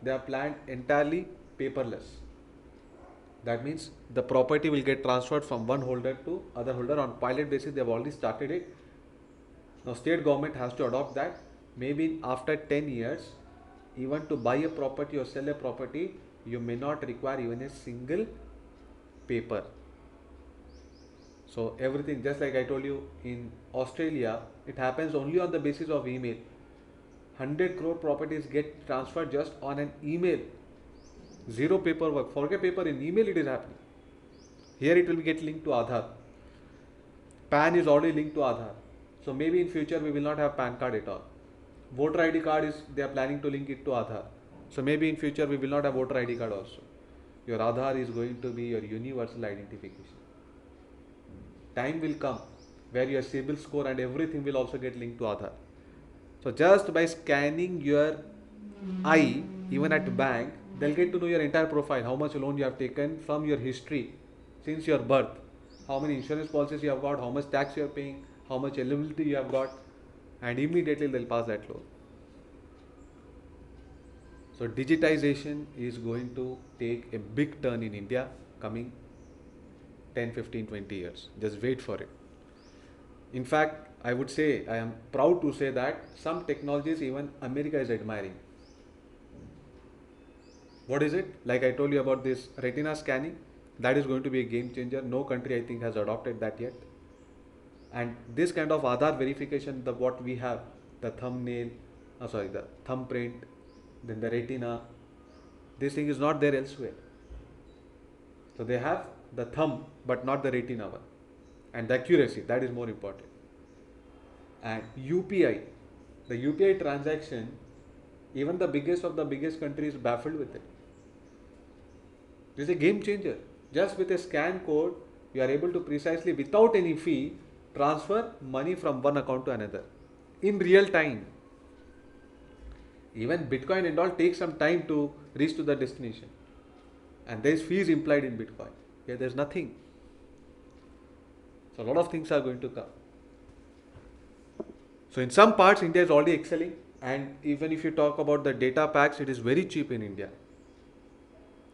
they are planned entirely paperless. That means the property will get transferred from one holder to other holder on pilot basis. They have already started it. Now state government has to adopt that. Maybe after 10 years, even to buy a property or sell a property, you may not require even a single paper. So everything, just like I told you, in Australia, it happens only on the basis of email. 100 crore properties get transferred just on an email. Zero paperwork. Forget paper, in email it is happening. Here it will get linked to Aadhaar. PAN is already linked to Aadhaar. So maybe in future we will not have PAN card at all. Voter ID card is, they are planning to link it to Aadhaar. So maybe in future we will not have voter ID card also. Your Aadhaar is going to be your universal identification. Time will come where your CIBIL score and everything will also get linked to Aadhaar. So just by scanning your eye, even at bank, they'll get to know your entire profile, how much loan you have taken from your history since your birth, how many insurance policies you have got, how much tax you are paying, how much eligibility you have got, and immediately they'll pass that loan. So digitization is going to take a big turn in India coming 10, 15, 20 years. Just wait for it. In fact, I would say, I am proud to say that some technologies even America is admiring. What is it? Like I told you about this retina scanning, that is going to be a game changer. No country I think has adopted that yet. And this kind of Aadhaar verification, what we have, the thumbnail, the thumbprint, then the retina, this thing is not there elsewhere. So they have the thumb, but not the retina one. And the accuracy, that is more important. And UPI, the UPI transaction, even the biggest of the biggest countries baffled with it. This is a game changer. Just with a scan code, you are able to precisely, without any fee, transfer money from one account to another in real time. Even Bitcoin and all take some time to reach to the destination. And there is fees implied in Bitcoin. Here there is nothing. So a lot of things are going to come. So in some parts, India is already excelling. And even if you talk about the data packs, it is very cheap in India.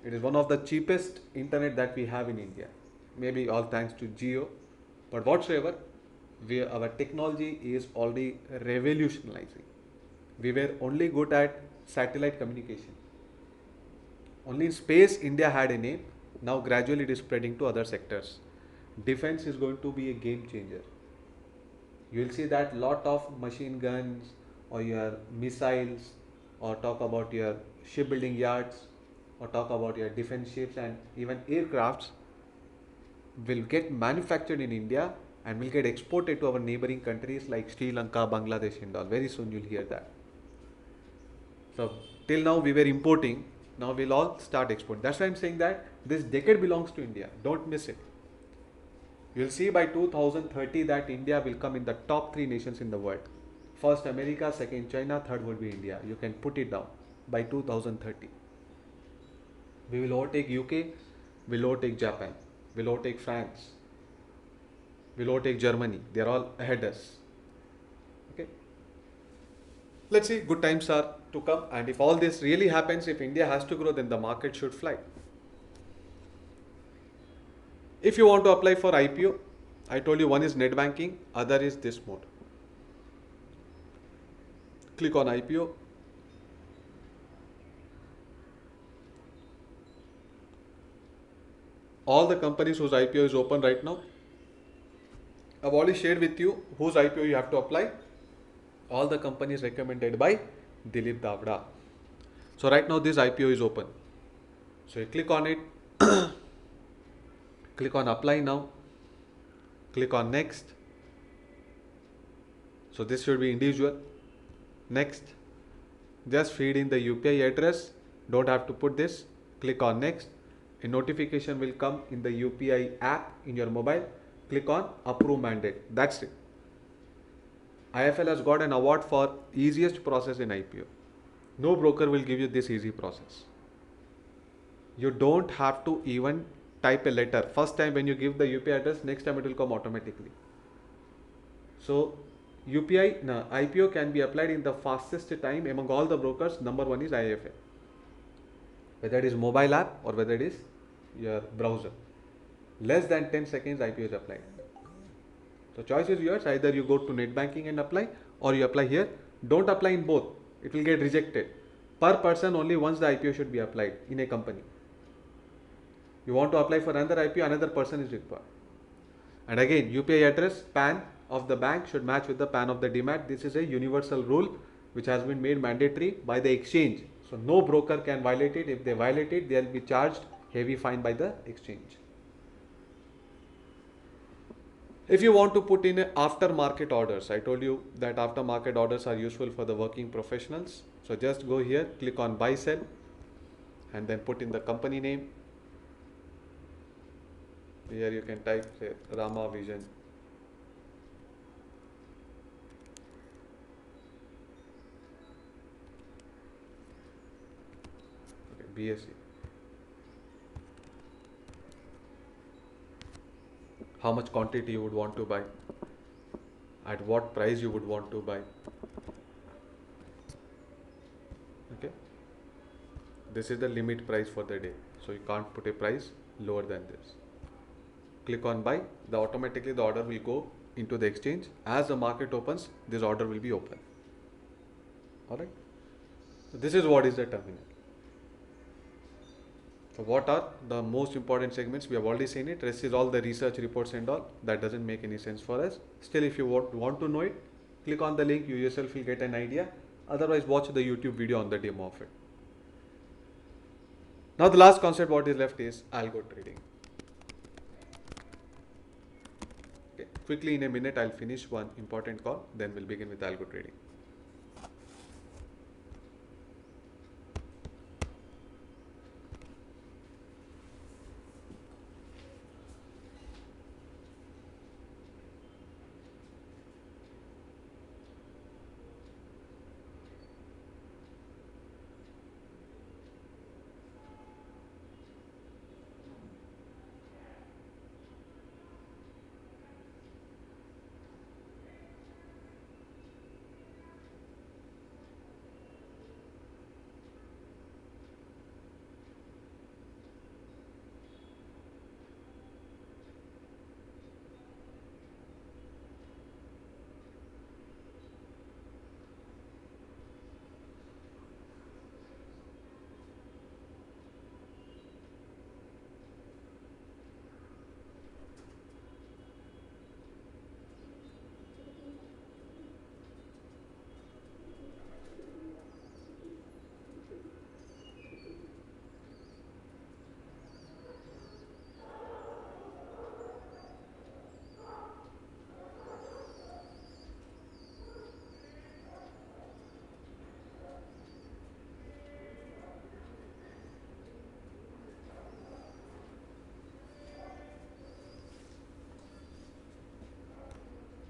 It is one of the cheapest internet that we have in India. Maybe all thanks to Jio. But whatsoever, our technology is already revolutionizing. We were only good at satellite communication. Only in space India had a name. Now gradually it is spreading to other sectors. Defense is going to be a game changer. You will see that lot of machine guns or your missiles, or talk about your shipbuilding yards, or talk about your defense ships and even aircrafts will get manufactured in India and will get exported to our neighboring countries like Sri Lanka, Bangladesh and all. Very soon you'll hear that. So till now we were importing, now we'll all start exporting. That's why I'm saying that this decade belongs to India. Don't miss it. You'll see by 2030 that India will come in the top three nations in the world. First America, second China, third would be India. You can put it down by 2030. We will overtake UK, we'll overtake Japan, we'll overtake France, we'll overtake Germany. They are all ahead us. Okay. Let's see, good times are to come, and if all this really happens, if India has to grow, then the market should fly. If you want to apply for IPO, I told you one is net banking, other is this mode. Click on IPO. All the companies whose IPO is open right now, I've already shared with you whose IPO you have to apply. All the companies recommended by Dilip Davda. So right now this IPO is open. So you click on it, click on apply now, click on next. So this should be individual. Next, just feed in the UPI address, don't have to put this, click on next. A notification will come in the UPI app in your mobile, click on approve mandate, that's it. IIFL has got an award for easiest process in IPO. No broker will give you this easy process. You don't have to even type a letter. First time when you give the UPI address, next time it will come automatically. So IPO can be applied in the fastest time among all the brokers. Number one is IIFL. Whether it is mobile app or whether it is your browser. Less than 10 seconds IPO is applied. So choice is yours. Either you go to net banking and apply, or you apply here. Don't apply in both. It will get rejected. Per person only once the IPO should be applied in a company. You want to apply for another IPO, another person is required. And again, UPI address, PAN of the bank should match with the PAN of the demat. This is a universal rule which has been made mandatory by the exchange. So no broker can violate it. If they violate it, they will be charged heavy fine by the exchange. If you want to put in aftermarket orders, I told you that aftermarket orders are useful for the working professionals. So just go here, click on buy sell, and then put in the company name. Here you can type say Rama Vision. Okay, BSE. How much quantity you would want to buy, at what price you would want to buy. Okay, this is the limit price for the day, so you can't put a price lower than this. Click on buy, automatically the order will go into the exchange. As the market opens, this order will be open. Alright, so this is what is the terminal. So what are the most important segments? We have already seen it. Rest is all the research reports and all. That doesn't make any sense for us. Still, if you want to know it, click on the link. You yourself will get an idea. Otherwise, watch the YouTube video on the demo of it. Now the last concept what is left is algo trading. Okay. Quickly in a minute, I'll finish one important call. Then we'll begin with algo trading.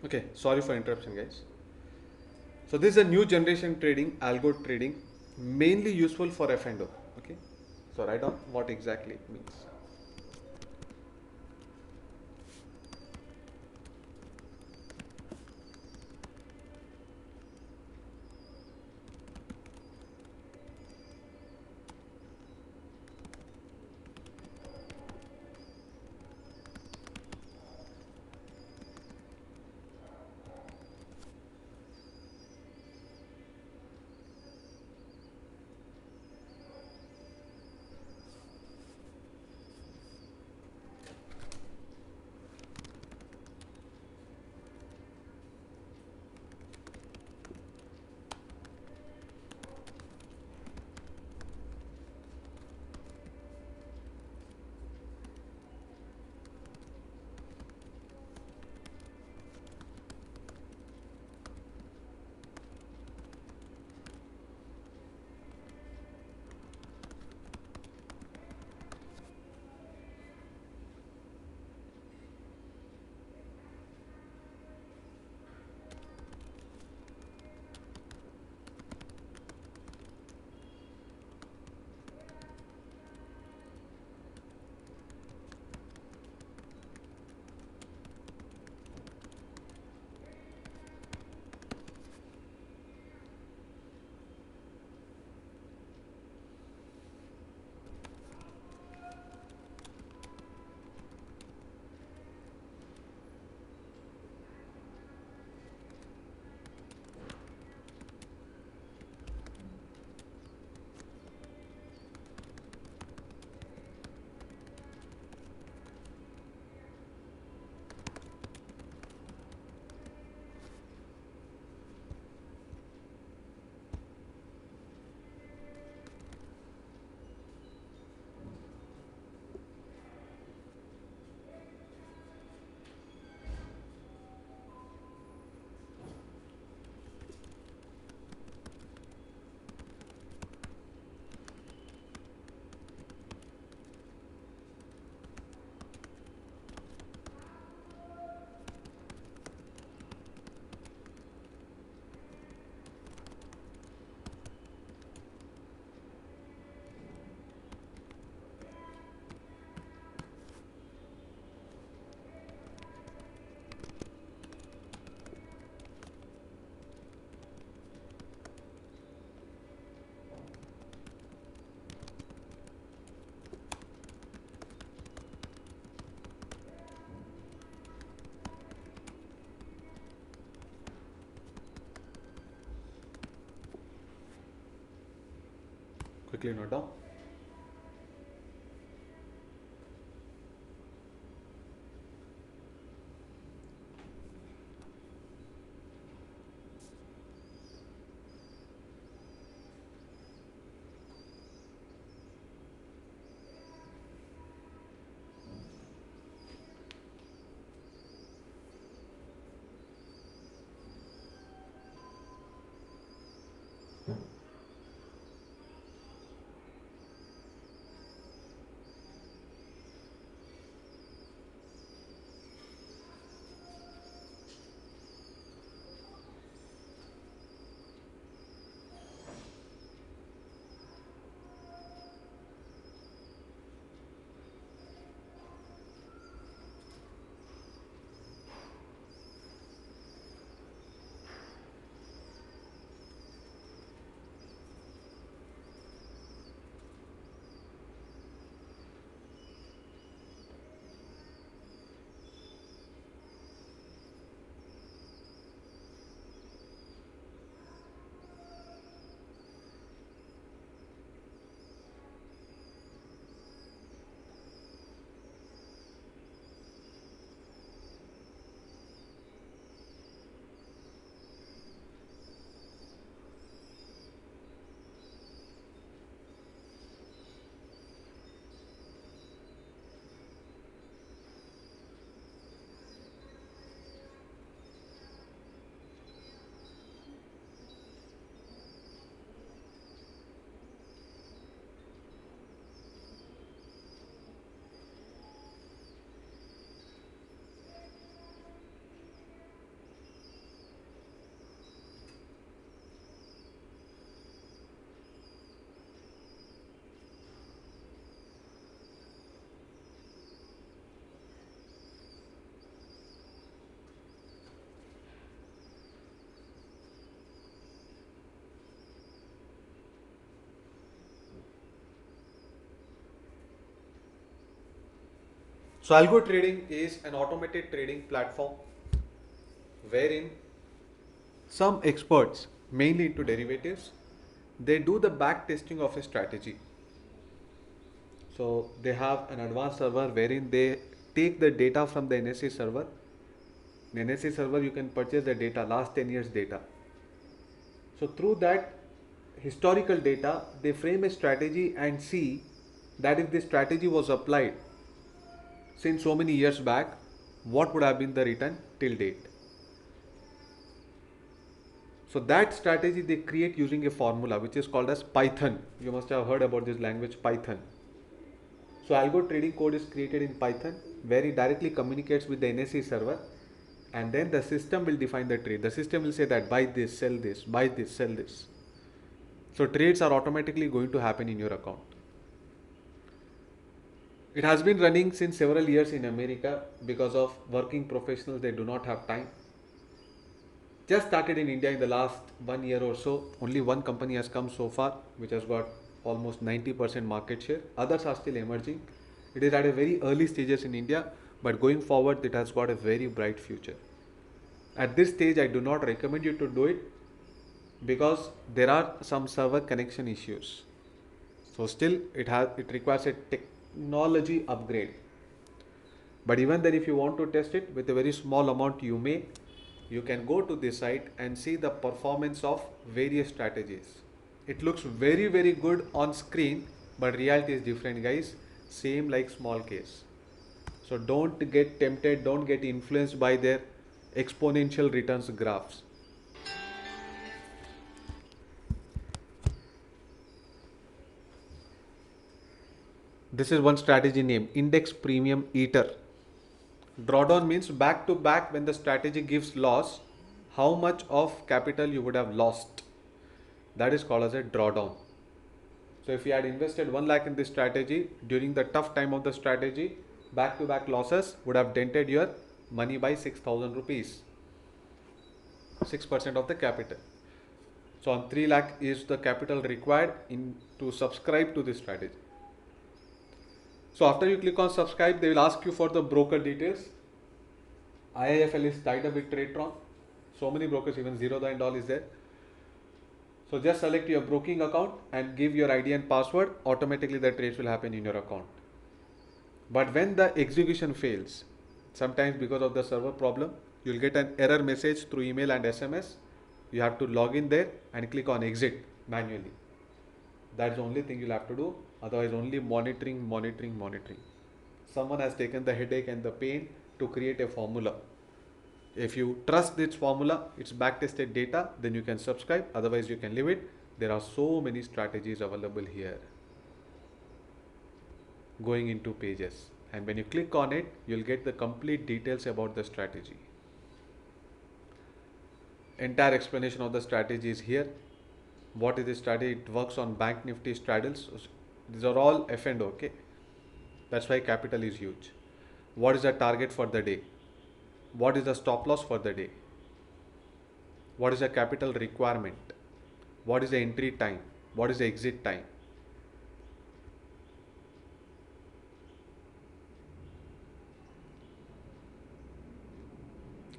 Okay, sorry for interruption, guys. So this is a new generation trading, algo trading, mainly useful for F&O. Okay, so write down what exactly it means. Quickly note down. So algo trading is an automated trading platform wherein some experts, mainly into derivatives, they do the back testing of a strategy. So they have an advanced server wherein they take the data from the NSE server. In NSE server, you can purchase the data, last 10 years data. So through that historical data, they frame a strategy and see that if this strategy was applied since so many years back, what would have been the return till date. So that strategy they create using a formula which is called as Python. You must have heard about this language Python. So algo trading code is created in Python where it directly communicates with the NSE server, and then the system will define the trade. The system will say that buy this, sell this, buy this, sell this. So trades are automatically going to happen in your account. It has been running since several years in America because of working professionals, they do not have time. Just started in India in the last 1 year or so. Only one company has come so far, which has got almost 90% market share. Others are still emerging. It is at a very early stages in India, but going forward, it has got a very bright future. At this stage, I do not recommend you to do it because there are some server connection issues. So still, it requires a technology upgrade. But even then, if you want to test it with a very small amount, you can go to this site and see the performance of various strategies. It looks very, very good on screen, but reality is different, guys. Same like small case. So don't get tempted, don't get influenced by their exponential returns graphs. This is one strategy named Index Premium Eater. Drawdown means back to back when the strategy gives loss, how much of capital you would have lost. That is called as a drawdown. So if you had invested 1 lakh in this strategy, during the tough time of the strategy, back to back losses would have dented your money by 6,000 rupees, 6% of the capital. So on 3 lakh is the capital required to subscribe to this strategy. So after you click on subscribe, they will ask you for the broker details. IIFL is tied up with Tradetron. So many brokers, even Zerodha and all is there. So just select your broking account and give your ID and password. Automatically the trades will happen in your account. But when the execution fails, sometimes because of the server problem, you'll get an error message through email and SMS. You have to log in there and click on exit manually. That's the only thing you'll have to do. Otherwise, only monitoring, monitoring, monitoring. Someone has taken the headache and the pain to create a formula. If you trust this formula, it's backtested data, then you can subscribe. Otherwise, you can leave it. There are so many strategies available here. Going into pages, and when you click on it, you'll get the complete details about the strategy. Entire explanation of the strategy is here. What is the strategy? It works on Bank Nifty straddles. These are all F and O, okay? That's why capital is huge. What is the target for the day? What is the stop loss for the day? What is the capital requirement? What is the entry time? What is the exit time?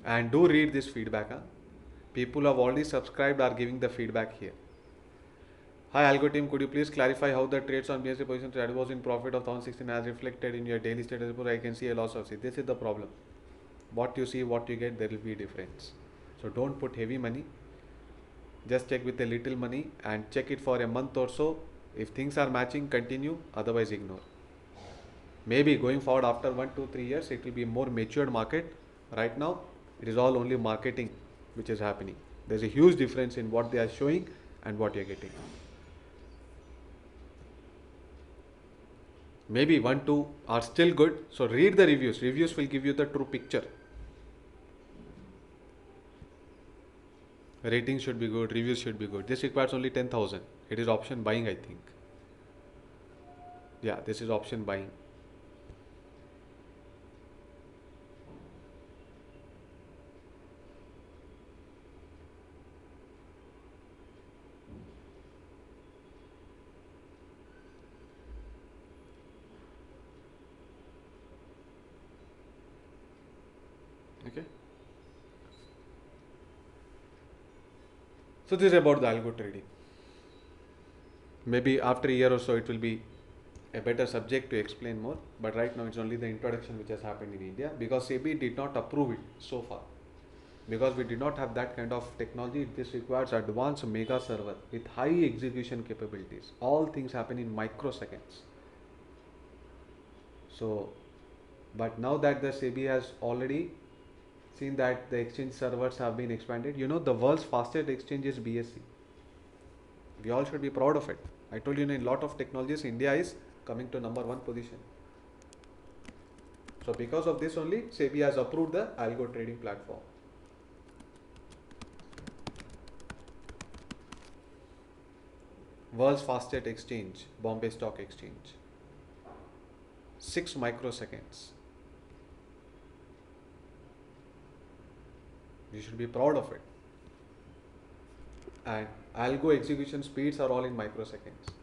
And do read this feedback. Huh? People who have already subscribed are giving the feedback here. Hi Algo team, could you please clarify how the trades on BSE position trade was in profit of 1016 as reflected in your daily status report? I can see a loss of C. This is the problem. What you see, what you get, there will be difference. So don't put heavy money. Just check with a little money and check it for a month or so. If things are matching, continue. Otherwise, ignore. Maybe going forward after 1, 2, 3 years, it will be more matured market. Right now, it is all only marketing which is happening. There's a huge difference in what they are showing and what you're getting. Maybe 1, 2 are still good. So read the reviews. Reviews will give you the true picture. Ratings should be good. Reviews should be good. This requires only 10,000. It is option buying, I think. Yeah, this is option buying. Okay. So this is about the algo trading. Maybe after a year or so, it will be a better subject to explain more. But right now, it's only the introduction which has happened in India because SEBI did not approve it so far. Because we did not have that kind of technology, this requires advanced mega server with high execution capabilities. All things happen in microseconds. So, but now that the SEBI has already seen that the exchange servers have been expanded, the world's fastest exchange is BSC. We all should be proud of it. I told you in a lot of technologies, India is coming to number one position. So because of this only, SEBI has approved the algo trading platform. World's fastest exchange, Bombay Stock Exchange. 6 microseconds. You should be proud of it. And algo execution speeds are all in microseconds.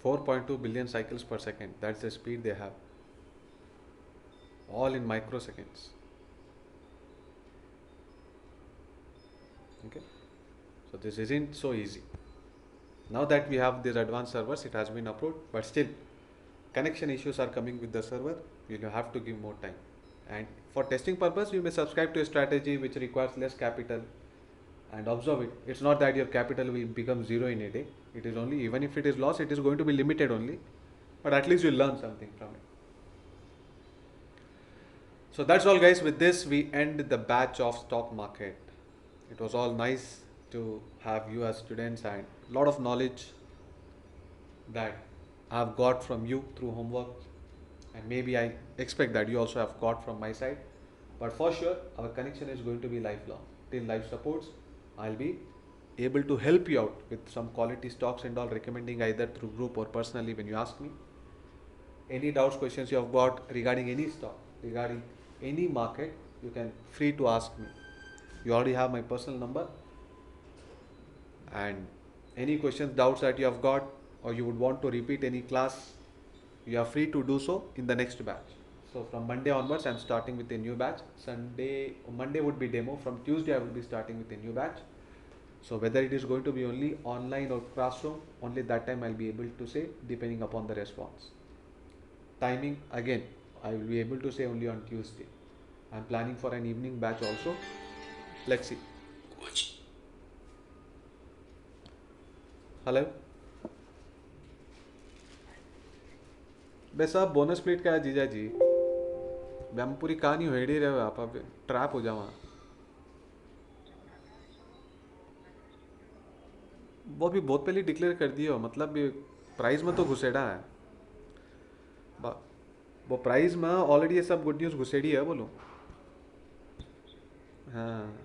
.2 billion cycles per second. That's the speed they have. All in microseconds. Okay. So this isn't so easy. Now that we have these advanced servers, it has been approved, but still connection issues are coming with the server. You will have to give more time. And for testing purpose, you may subscribe to a strategy which requires less capital and observe it. It's not that your capital will become zero in a day. It is only, even if it is lost, it is going to be limited only. But at least you learn something from it. So that's all, guys. With this, we end the batch of stock market. It was all nice to have you as students and a lot of knowledge that I've got from you through homework, and maybe I expect that you also have got from my side. But for sure, our connection is going to be lifelong. Till life supports, I'll be able to help you out with some quality stocks and all, recommending either through group or personally when you ask me. Any doubts, questions you have got regarding any stock, regarding any market, you can free to ask me. You already have my personal number, and any questions, doubts that you have got, or you would want to repeat any class, you are free to do so in the next batch. So from Monday onwards, I'm starting with a new batch. Monday would be demo. From Tuesday, I will be starting with a new batch. So whether it is going to be only online or classroom, only that time I'll be able to say, depending upon the response. Timing, again, I will be able to say only on Tuesday. I'm planning for an evening batch also. Let's see. Hello? बे साहब bonus split का है जीजा जी, बे हम पूरी कहानी head ही रहे आप trap हो जावा। वो भी बहुत पहले डिक्लेयर कर दियो, मतलब प्राइस में तो घुसेड़ा है वो प्राइस में ऑलरेडी ये सब गुड न्यूज़ घुसेड़ी है बोलो। हाँ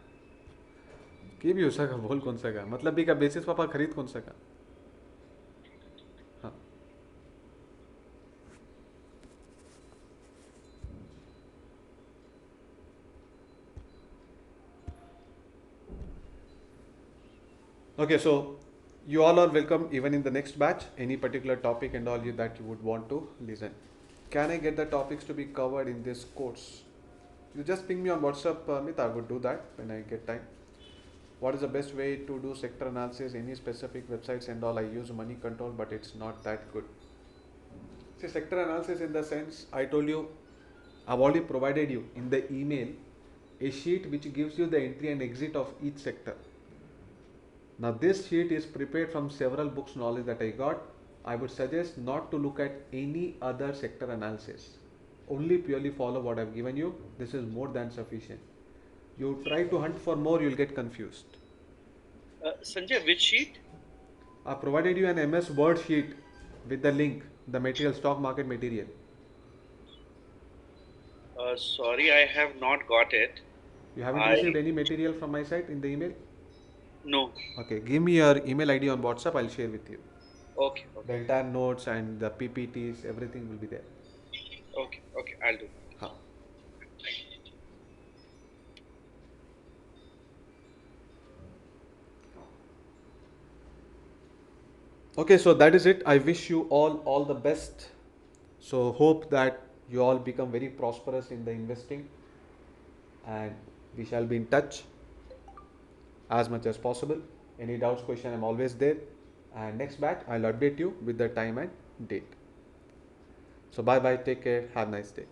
कि भी हो सका बोल कौन सा का मतलब भी का बेसिस पापा खरीद कौन सा का। हाँ okay, so you all are welcome even in the next batch. Any particular topic and all you that you would want to listen, can I get the topics to be covered in this course? You just ping me on WhatsApp, Amit. I would do that when I get time. What is the best way to do sector analysis? Any specific websites and all? I use Money Control, but it's not that good. See, sector analysis in the sense I told you, I've already provided you in the email a sheet which gives you the entry and exit of each sector. Now this sheet is prepared from several books knowledge that I got. I would suggest not to look at any other sector analysis. Only purely follow what I've given you. This is more than sufficient. You try to hunt for more, you'll get confused. Sanjay, which sheet? I provided you an MS Word sheet with the link, the material, stock market material. Sorry, I have not got it. You haven't I received any material from my side in the email? no. Okay, give me your email ID on WhatsApp, I'll share with you. Okay, The okay, entire notes and the PPTs, everything will be there. okay, okay. I'll do that. Ha. Thank you. Okay, so that is it. I wish you all the best. So hope that you all become very prosperous in the investing, and we shall be in touch as much as possible. Any doubts, question, I'm always there. And next batch, I'll update you with the time and date. So bye bye, take care, have a nice day.